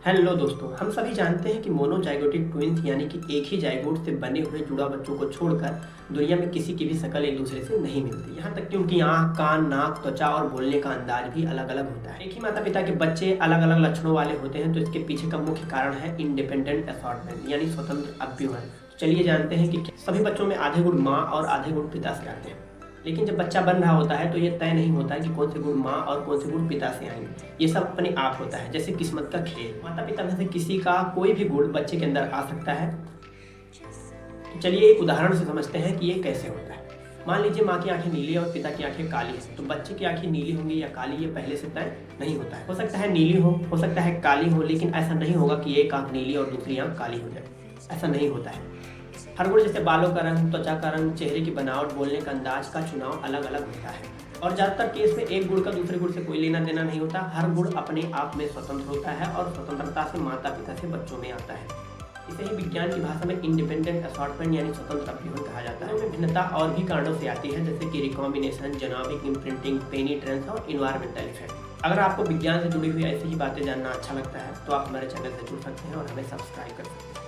Hello दोस्तों, हम सभी जानते हैं कि मोनोजाइगोटिक ट्विंस यानी कि एक ही जाइगोट से बने हुए जुड़वा बच्चों को छोड़कर दुनिया में किसी की भी शक्ल एक दूसरे से नहीं मिलती। यहाँ तक कि उनकी आँख, कान, नाक, त्वचा और बोलने का अंदाज भी अलग अलग होता है। एक ही माता पिता के बच्चे अलग अलग लक्षणों वाले होते हैं, तो इसके पीछे का मुख्य कारण है इंडिपेंडेंट असॉर्टमेंट यानी स्वतंत्र अभ्यूहन। चलिए जानते हैं कि सभी बच्चों में आधे गुण माँ और आधे गुण पिता से आते हैं। लेकिन जब बच्चा बन रहा होता है तो ये तय नहीं होता है कि कौन से गुण माँ और कौन से गुण पिता से आएंगे। ये सब अपने आप होता है, जैसे किस्मत का खेल। माता पिता में से किसी का कोई भी गुण बच्चे के अंदर आ सकता है। तो चलिए एक उदाहरण से समझते हैं कि ये कैसे होता है। मान लीजिए माँ की आंखें नीली और पिता की आंखें काली हैं, तो बच्चे की आंखें नीली होंगी या काली ये पहले से तय नहीं होता है। हो सकता है नीली हो सकता है काली हो, लेकिन ऐसा नहीं होगा कि एक आंख नीली और दूसरी आंख काली हो जाए। ऐसा नहीं होता है। हर गुण जैसे बालों का रंग, त्वचा का रंग, चेहरे की बनावट, बोलने का अंदाज का चुनाव अलग अलग होता है। और ज़्यादातर केस में एक गुण का दूसरे गुण से कोई लेना देना नहीं होता। हर गुण अपने आप में स्वतंत्र होता है और स्वतंत्रता से माता पिता से बच्चों में आता है। इसे ही विज्ञान की भाषा में इंडिपेंडेंट असॉर्टमेंट यानी स्वतंत्र अभ्यूहन कहा जाता है। इसमें भिन्नता और भी कारणों से आती है, जैसे कि रिकॉम्बिनेशन, जेनेटिक इम्प्रिंटिंग, पेनिट्रेंस और इन्वायरमेंटल इफेक्ट। अगर आपको विज्ञान से जुड़ी हुई ऐसी ही बातें जानना अच्छा लगता है तो आप हमारे चैनल से जुड़ सकते हैं और हमें सब्सक्राइब कर सकते हैं।